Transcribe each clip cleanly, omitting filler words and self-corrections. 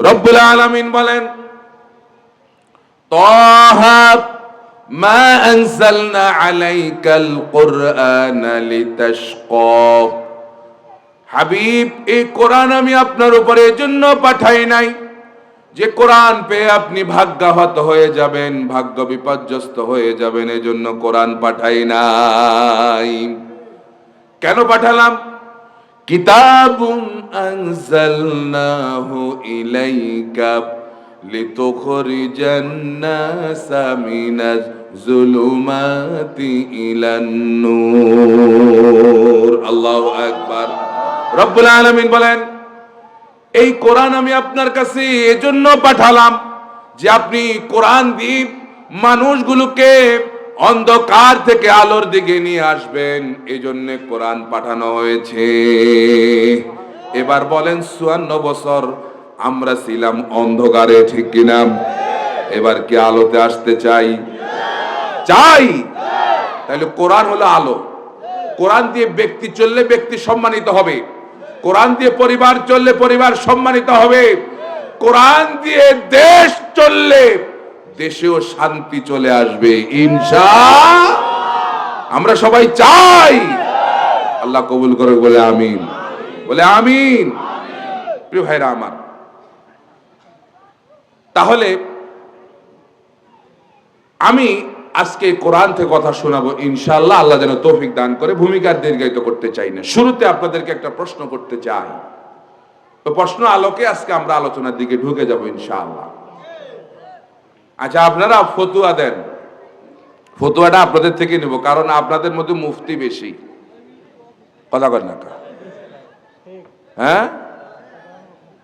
রব্বুল আলামিন বলেন, তাহা মা আনজালনা আলাইকাল কুরআনা লিতাশকা। হাবিব, এই কোরআন আমি আপনার উপরে এজন্য পাঠাই নাই যে কোরআন পেয়ে আপনি ভাগ্যাহত হয়ে যাবেন, ভাগ্য বিপর্যস্ত হয়ে যাবেন, এজন্য কোরআন পাঠাই নাই। কেন পাঠালাম? কিতাবুন আনজালনাহু ইলাইকা লিতুখরিজান নাসা মিনাজ যুলুমাতি ইলান নূর। আল্লাহু আকবার। রব্বুল আলামিন বলেন, এই কোরআন আমি আপনার কাছে এজন্য পাঠালাম যে আপনি কোরআন দিয়ে মানুষগুলোকে অন্ধকার থেকে আলোর দিকে নিয়ে আসবেন, এজন্য কোরআন পাঠানো হয়েছে। এবার বলেন, ৫৪ বছর আমরা ছিলাম অন্ধকারে, ঠিক কিনা? এবার কি আলোতে আসতে চাই? চাই। তাহলে কোরআন হলো আলো। কোরআন দিয়ে ব্যক্তি চললে ব্যক্তি সম্মানিত হবে, কোরআন দিয়ে পরিবার চললে পরিবার সম্মানিত হবে, কোরআন দিয়ে দেশ চললে দেশেও শান্তি চলে আসবে ইনশাআল্লাহ। আমরা সবাই চাই। আল্লাহ কবুল করে বলে আমিন, বলে আমিন। প্রিয় ভাইরা আমার, তাহলে আমি আজকে কোরআন থেকে কথা শোনাবো ইনশাআল্লাহ। আল্লাহ যেন তৌফিক দান করে। ভূমিকার দীর্ঘায়িত করতে চাই না, শুরুতে আপনাদেরকে একটা প্রশ্ন করতে চাই। তো প্রশ্ন আলোকে আজকে আমরা আলোচনার দিকে ঢুকে যাব ইনশাআল্লাহ। আচ্ছা, আপনারা ফতুয়া দেন, ফতুয়াটা আপনাদের থেকে নেব, কারণ আপনাদের মধ্যে মুফতি বেশি। কথা বলেন না? হ্যাঁ,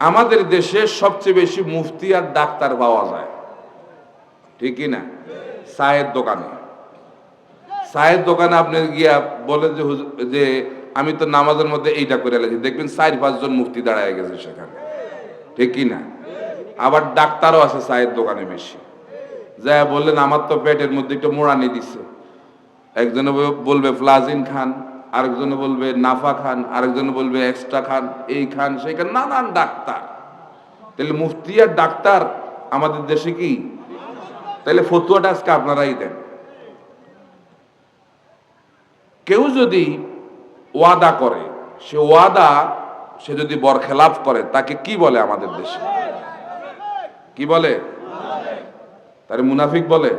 আমাদের দেশে সবচেয়ে বেশি মুফতি আর ডাক্তার পাওয়া যায়, ঠিক না? চায়ের দোকানে, চায়ের দোকানে আপনি গিয়া বলেন যে আমি তো নামাজের মধ্যে এইটা করে এলাম, দেখবেন ৪-৫ জন মুফতি দাঁড়ায় গেছে সেখানে, ঠিক কিনা? আবার ডাক্তারও আছে চায়ের দোকানে বেশি। যা বললেন আমার তো পেটের মধ্যে একটু মোড়ানি দিচ্ছে, একজনে বলবে ফ্লাজিন খান, আরেকজনে বলবে নাফা খান, আরেকজনে বলবে এক্সট্রা খান, এই খান সেই খান, নানান ডাক্তার। তাহলে মুফতি আর ডাক্তার আমাদের দেশে কি? তাহলে ফতুয়াটা আজকে আপনারাই দেন। কেউ যদি ওয়াদা করে, সে ওয়াদা সে যদি বরখেলাফ করে, তাকে কি বলে আমাদের দেশে? কি বলে? তারে মুনাফিক বলে।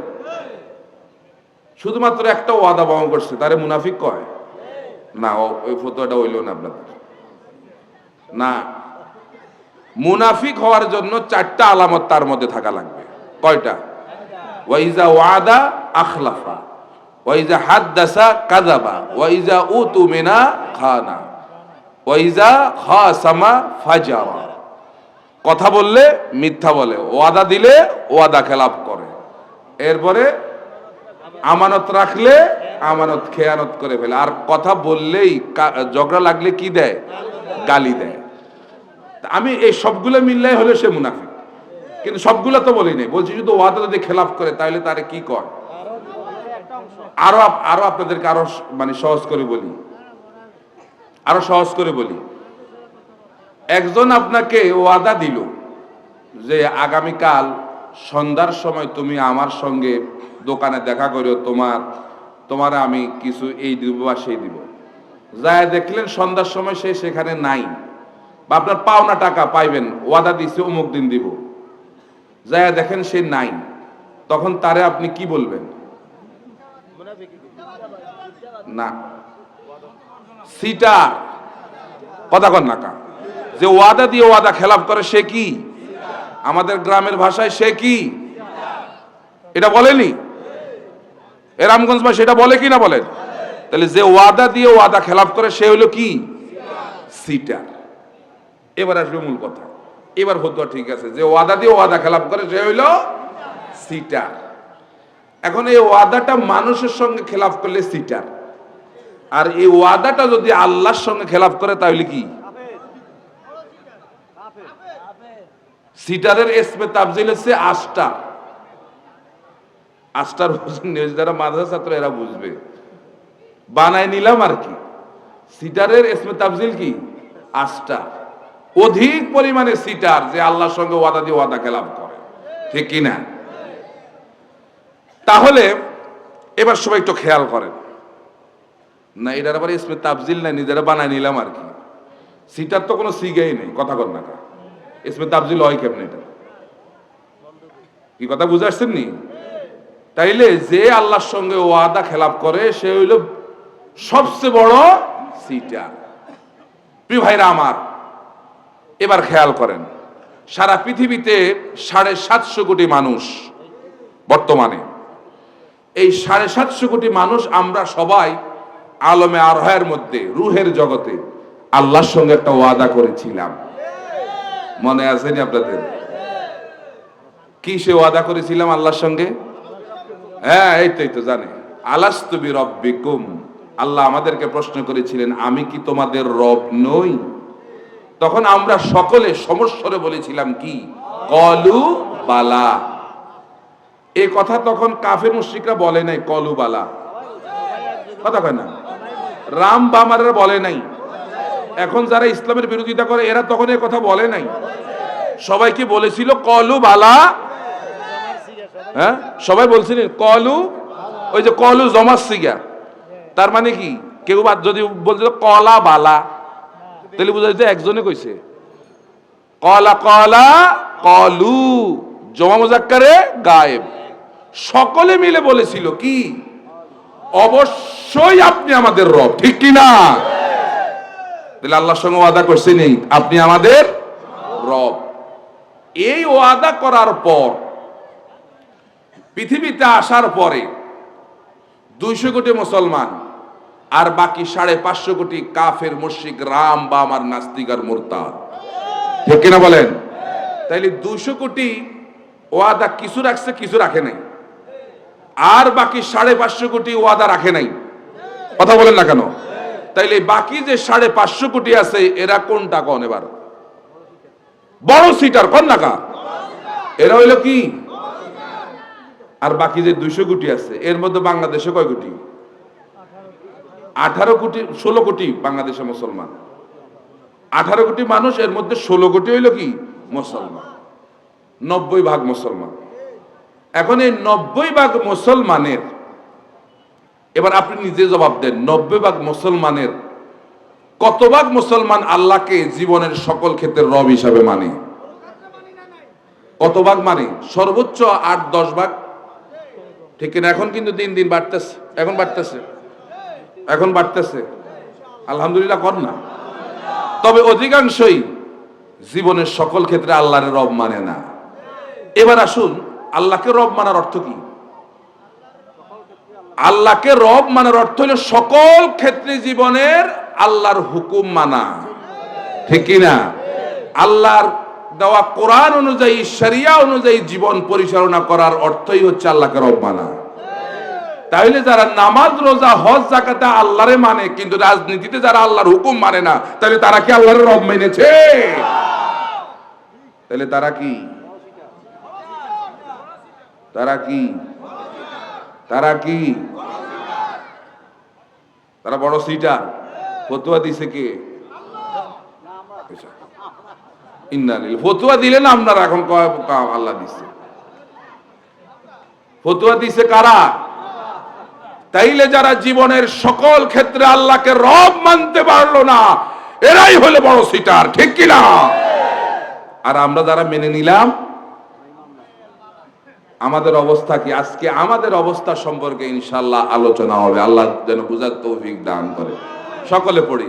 শুধুমাত্র একটা ওয়াদা ভঙ্গ করছে তারে মুনাফিক কয় না? ওই ফতোয়াটা হইল না আপনাদের। না, মুনাফিক হওয়ার জন্য 4টা আলামত তার মধ্যে থাকা লাগবে। কয়টা? ওয়াইজা ওয়াদা আখলাফা, ওয়াইজা হাদ্দাসা কাযাবা, ওয়াইজা উতুমিনা খানা, ওয়াইজা খাসামা ফাজারা। কথা বললে মিথ্যা বলে, ওয়াদা দিলে ওয়াদা খেলাফ করে, এরপরে আমানত রাখলে আমানত খেয়ানত করে ফেলে, আর কথা বললেই ঝগড়া লাগলে কি দেয়? গালি দেয়। আমি এই সবগুলো মিললেই হলে সে মুনাফিক। কিন্তু সবগুলো তো বলি নাই, বলছি শুধু ওয়াদা যদি খেলাফ করে তাহলে তারে কি কর? আরো আপনাদেরকে আরো মানে সহজ করে বলি, আরো সহজ করে বলি। একজন আপনাকে ওয়াদা দিল যে আগামীকাল সন্ধ্যার সময় তুমি আমার সঙ্গে দোকানে দেখা করো, তোমার আমি কিছু এই দিব বা সেই দিব। যায় দেখলেন সন্ধ্যার সময় সে সেখানে নাই, বা আপনার পাওনা টাকা পাইবেন, ওয়াদা দিছে অমুক দিন দিব, যায় দেখেন সে নাই, তখন তারে আপনি কি বলবেন? না, সিটার। কথা কন না কা? যে ওয়াদা দিয়ে ওয়াদা খেলাফ করে সে কি? আমাদের গ্রামের ভাষায় সে কি? এটা বলেনি? রামগঞ্জ ভাই সেটা বলে কি না বলেন? তাহলে যে ওয়াদা দিয়ে ওয়াদা খেলাফ করে সে হলো কি? সিটার। এবার আসবে মূল কথা। এবার ফতোয়া ঠিক আছে, যে ওয়াদা দিয়ে ওয়াদা খেলাফ করে সে হইল সিটার। এখন এই ওয়াদাটা মানুষের সঙ্গে খেলাফ করলে সিটার, আর এই ওয়াদাটা যদি আল্লাহর সঙ্গে খেলাফ করে তাহলে কি? সিটারের ইসমে তাফজিল হচ্ছে আস্টার। আস্টার যারা মাদ্রাসা ছাত্র এরা বুঝবে, বানায় নিলাম আর কি। সিটারের ইসমে তাফজিল কি? আস্টার। অধিক পরিমাণে সিটার যে আল্লাহর সঙ্গে ওয়াদা দিয়ে ওয়াদা খেলাপ করে, ঠিক কি না? তাহলে এবার সবাই একটু খেয়াল করেন না, এটার আবার ইসমে তাফজিল নাই, নিজেরা বানায় নিলাম আর কি। সিটার তো কোনো সিগাই নেই, কথা কর না কা, ইসমে তাফজিল হয় কেমন? এটা কি কথা বুঝে আসছেন নি? তাইলে যে আল্লাহর সঙ্গে ওয়াদা খেলাপ করে সে হইল সবচেয়ে বড় সিটার। প্রিয় ভাইরা আমার, এবার খেয়াল করেন, সারা পৃথিবীতে 750 কোটি মানুষ বর্তমানে। এই 750 কোটি মানুষ আমরা সবাই আলমে আরহায়ের মধ্যে, রুহের জগতে আল্লাহর সঙ্গে একটা ওয়াদা করেছিলাম। মনে আছেনি আপনাদের? কি সে ওয়াদা করেছিলাম আল্লাহর সঙ্গে? হ্যাঁ, এই তো জানে, আলাস্তু বিরব্বিকুম। আল্লাহ আমাদেরকে প্রশ্ন করেছিলেন, আমি কি তোমাদের রব নই? তখন আমরা সকলে সমস্বরে বলেছিলাম কি? কলু বালা। এই কথা তখন কাফের মুশরিকরা বলে নাই, কলু বালা কথা কয় না, রাম বামারেরা বলে নাই। এখন যারা ইসলামের বিরোধিতা করে এরা তখন এই কথা বলে নাই। সবাইকে বলেছিল কলু বালা। হ্যাঁ, সবাই বলছিলেন কলু, ওই যে কলু জমার সিগা, তার মানে কি? কেউ যদি বলছিল কলা বালা, তাহলে বুঝা যেত একজনে কইছে। কলা কলা কলু জমা মুজাক্কারে গায়েব, সকলে মিলে বলেছিল কি? অবশ্যই আপনি আমাদের রব, ঠিক কি না? তাহলে আল্লাহর সঙ্গে ওয়াদা করছে নেই, আপনি আমাদের রব। এই ওয়াদা করার পর, পৃথিবীতে আসার পরে 200 কোটি মুসলমান আর বাকি 550 কোটি কাফের মুশরিক, রাম বাম আর নাস্তিক আর মুরতাদ, ঠিক কিনা বলেন? তাইলে 200 কোটি ওয়াদা কিছু রাখছে, কিছু রাখে নাই। আর বাকি 550 কোটি ওয়াদা রাখে নাই, কথা বলেন না কেন? তাইলে বাকি যে 550 কোটি আছে এরা কোনটা কোন? এবার বড় সিটার কোন না কা? এরা হইল কি? আর বাকি যে 200 কোটি আছে এর মধ্যে বাংলাদেশে কয় কোটি? 18 কোটি, 16 কোটি বাংলাদেশে মুসলমান। 18 কোটি মানুষ, এর মধ্যে 16 কোটি হইল কি? মুসলমান। 90 ভাগ মুসলমান। এখন এই 90 ভাগ মুসলমানের, এবার আপনি নিজে জবাব দেন, 90 ভাগ মুসলমানের কত ভাগ মুসলমান আল্লাহকে জীবনের সকল ক্ষেত্রে রব হিসাবে মানে? কত ভাগ মানে? সর্বোচ্চ 8-10 ভাগ, ঠিক না? এখন কিন্তু দিন দিন বাড়তেছে, এখন বাড়তেছে আলহামদুলিল্লাহ কর না। তবে অধিকাংশই জীবনের সকল ক্ষেত্রে আল্লাহর রব মানে না। এবার আসুন, আল্লাহকে রব মানার অর্থ কি? আল্লাহকে রব মানার অর্থ হলো সকল ক্ষেত্রে জীবনের আল্লাহর হুকুম মানা, ঠিক কি না? আল্লাহর দেওয়া কোরআন অনুযায়ী, শরিয়া অনুযায়ী জীবন পরিচালনা করার অর্থই হচ্ছে আল্লাহকে রব মানা। তাহলে যারা নামাজ, রোজা, হজ, যাকাতে আল্লাহরে মানে, কিন্তু রাজনীতিতে যারা আল্লাহর হুকুম মানে না, তাহলে তারা কি আল্লাহর রব মেনেছে? তাহলে তারা কি? তারা বড় সিটার। ফতুয়া দিছে কে? ফতুয়া দিলেন আপনারা, এখন আল্লাহ দিছে। ফতুয়া দিছে কারা? তাইলে যারা জীবনের সকল ক্ষেত্রে আল্লাহকে রব মানতে পারলো না, এরাই হলো বড় সিটার, ঠিক কিনা? আর আমরা যারা মেনে নিলাম, আমাদের অবস্থা কি? আজকে আমাদের অবস্থা সম্পর্কে ইনশাআল্লাহ আলোচনা হবে। আল্লাহ যেন বুঝার তৌফিক দান করে। সকলে পড়ি,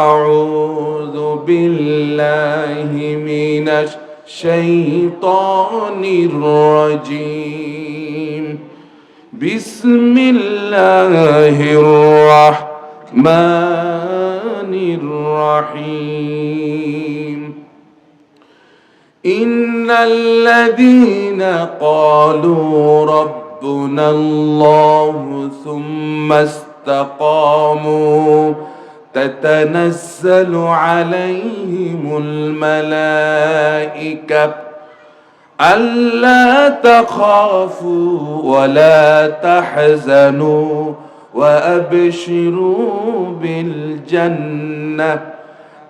আউযু বিল্লাহি মিনাশ শাইতানির রাজীম, বিসমিল্লাহির রাহমানির রাহিম। ইন্নাল্লাযীনা ক্বালু রাব্বুনাল্লাহু সুম্মা ইসতাকামু তাতানাজ্জালু আলাইহিমুল মালাঈকা আল্লা তাখাফু ওয়া লা তাহজানু ওয়া আবশিরু বিল জান্নাহ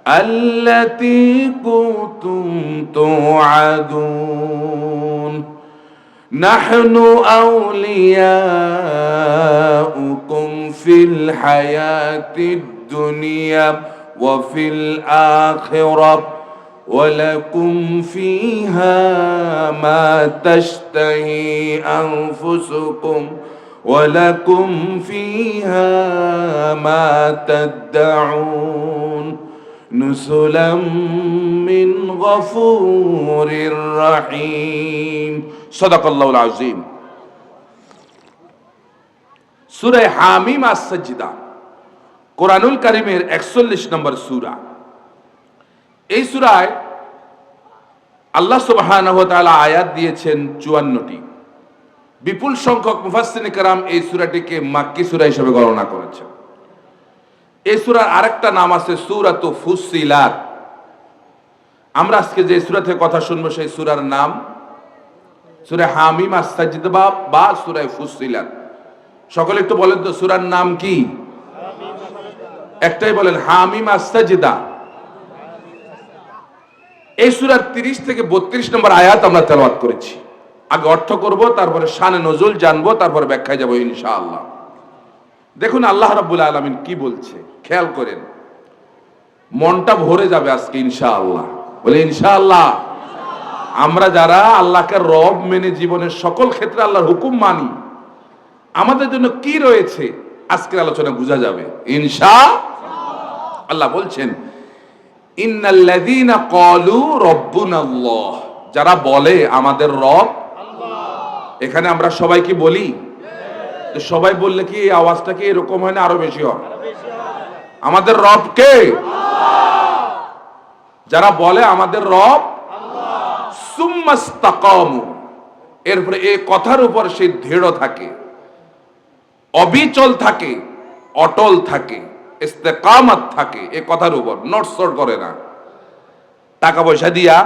التي كنتم توعدون نحن أولياؤكم في الحياة الدنيا وفي الآخرة ولكم فيها ما تشتهي أنفسكم ولكم فيها ما تدعون نزلا من غفور رحيم صدق الله العظيم সূরা হামিম আস-সাজদা কোরআনুল কারীমের 41 নম্বর সূরা। এই সূরায় আল্লাহ সুবহানাহু ওয়া তাআলা আয়াত দিয়েছেন 54টি। বিপুল সংখ্যক মুফাসসিরিনে কেরাম এই সূরাটিকে মাক্কী সূরা হিসেবে গণনা করেছেন। এই সূরার আরেকটা নাম আছে সূরাতু ফুসসিলাত। আমরা আজকে যে সূরা থেকে কথা শুনবো সেই সূরার নাম সূরা হামিম আস-সাজদা বা সূরা ফুসসিলাত। সকলে একটু বলেন তো সূরার নাম কি? একটাই বলেন, হামিম আস-সাজদা। এই সূরার 30 থেকে 32 নম্বর আয়াত আমরা তেলাওয়াত করেছি। আগে অর্থ করব, তারপরে শানে নজুল জানবো, তারপরে ব্যাখ্যায় যাব ইনশাআল্লাহ। দেখুন আল্লাহ রাব্বুল আলামিন কি বলছে, খেয়াল করেন, মনটা ভরে যাবে আজকে ইনশাআল্লাহ। বলে ইনশাআল্লাহ। আমরা যারা আল্লাহকে রব মেনে জীবনের সকল ক্ষেত্রে আল্লাহর হুকুম মানি, আমাদের জন্য কি রয়েছে আজকের আলোচনা বোঝা যাবে ইনশাআল্লাহ। আল্লাহ বলছেন ইন্নাল্লাযীনা ক্বালু রাব্বুনাল্লাহ, যারা বলে আমাদের রব আল্লাহ। এখানে আমরা সবাই কি বলি? সবাই বললে কি এই আওয়াজটা কি এরকম হয় না আরো বেশি হয়? আমাদের রব কে? আল্লাহ। যারা বলে আমাদের রব আল্লাহ, সুম্মাস্তাকামু, এরপরে এই কথার উপর সে দৃঢ় থাকে, অবিচল থাকে, অটল থাকে, ইস্তেকামত থাকে, এই কথার উপর নড়চড় করে না। টাকা পয়সা দিয়া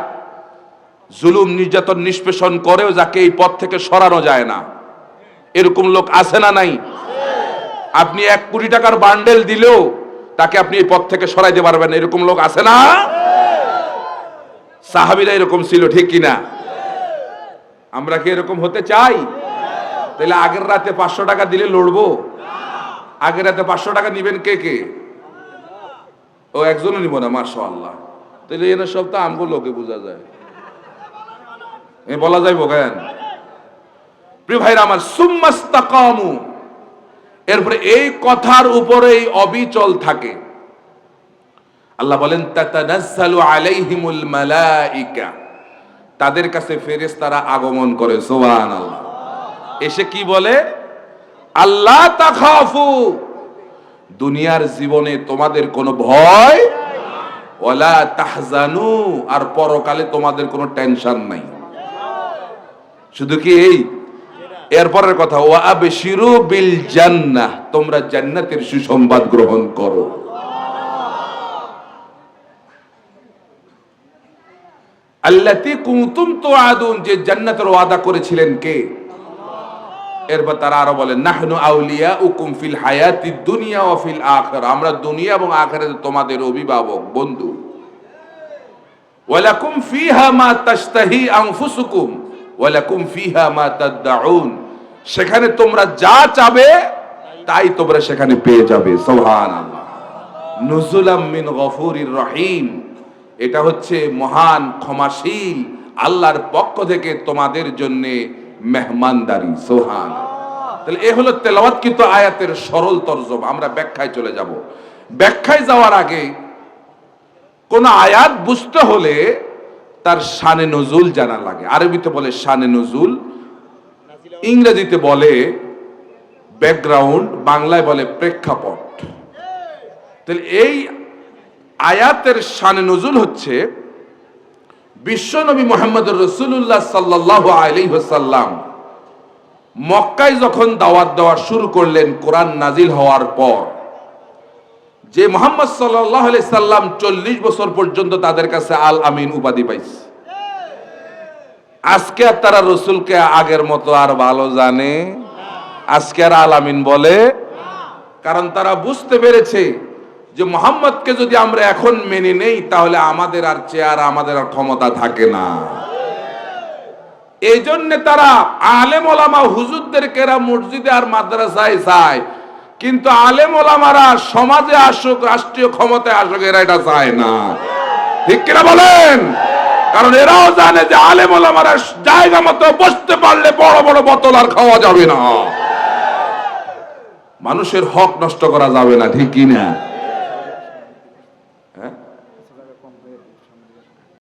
জুলুম নির্যাতন নিষ্পেষণ করেও যাকে এই পথ থেকে সরানো যায় না, এরকম লোক আছে না নাই? আপনি 1 কোটি টাকার বান্ডেল দিলেও তাকে আপনি এই পথ থেকে সরাইতে পারবেন, এরকম লোক আছে না? সাহাবীরা এরকম ছিল, ঠিক কিনা? আমরা কি এরকম হতে চাই? তাহলে আগের রাতে 500 টাকা দিলে লড়বো? আগের রাতে 500 টাকা নিবেন কে কে? ও একজনও নিব না, মাশাআল্লাহ। তাহলে এরা সব তো আমগো লোকে বোঝা যায়, এ বলা যাইবো কেন? প্রিয় ভাইরা আমার, সুম্মাস্তাকামু, এরপরে এই কথার উপরেই অবিচল থাকে। আল্লাহ বলেন তাতানাজ্জালু আলাইহিমুল মালাইকা, তাদের কাছে ফেরেশতারা আগমন করে। সুবহানাল্লাহ। এসে কি বলে? আল্লাহ তাখাফু, দুনিয়ার জীবনে তোমাদের কোনো ভয়, ওয়ালা তাহজানু, আর পরকালে তোমাদের কোনো টেনশন নাই। শুধু কি এই? এরপরের কথা, ওয়া আবশিরু বিল জান্নাহ, তোমরা জান্নাতের সুসংবাদ গ্রহণ করো। আল্লাতী কুনতুম তুআদুন, যে জান্নাতের ওয়াদা করেছিলেন কে? এরপর তারা আরো বলেন নাহনু আউলিয়াউকুম ফিল হায়াতিদ দুনিয়া ওয়া ফিল আখিরা, আমরা দুনিয়া এবং আখিরাতে তোমাদের অভিভাবক, বন্ধু। ওয়ালাকুম ফিহা মা তাশতাহি আনফুসুকুম ওয়ালাকুম ফিহা মা তাদউন, সেখানে তোমরা যা চাবে তাই তোমরা সেখানে পেয়ে যাবে। সুবহানাল্লাহ। নুজুলাম মিন গফুরির রহিম, এটা হচ্ছে মহান ক্ষমাশীল আল্লাহর পক্ষ থেকে তোমাদের জন্য মেহমানদারি। সুবহানাল্লাহ। তাহলে এ হলো তেলাওয়াতকৃত আয়াতের সরল তরজমা। আমরা ব্যাখ্যায় চলে যাব। ব্যাখ্যায় যাওয়ার আগে কোন আয়াত বুঝতে হলে তার শানে নজুল জানা লাগে। আরবিতে বলে শানে নজুল, ইংরেজিতে বলে ব্যাকগ্রাউন্ড, বাংলায় বলে প্রেক্ষাপট। তাহলে এই আয়াতের শানে নজুল হচ্ছে বিশ্বনবী মুহাম্মদুর রাসূলুল্লাহ সাল্লাল্লাহু আলাইহি ওয়াসাল্লাম মক্কায় যখন দাওয়াত দেওয়া শুরু করলেন কোরআন নাজিল হওয়ার পর, যে মুহাম্মদ সাল্লাল্লাহু আলাইহি সাল্লাম 40 বছর পর্যন্ত তাদের কাছে আল আমিন উপাধি পাইছে। আজকে আর তারা রসুলকে আগের মতো আর ভালো জানে, আজকে আর আল আমিন বলে, কারণ তারা বুঝতে পেরেছে যে মোহাম্মদকে যদি আমরা এখন মেনে নেই তাহলে আমাদের আর চেয়ার, আমাদের আর ক্ষমতা থাকে না। এই জন্য তারা আলেম ওলামা হুজুরদেরকে এরা মসজিদে আর মাদ্রাসায় চায়, কিন্তু আলেম ওলামারা সমাজে আসুক, রাষ্ট্রীয় ক্ষমতায় আসুক, এরা এটা চায় না। ঠিক কিনা বলেন? কারণ এরাও জানে যে আলেম ওলামারা জায়গা মতো বসতে পারলে বড় বড় বোতল আর খাওয়া যাবে না, মানুষের হক নষ্ট করা যাবে না। ঠিক কিনা?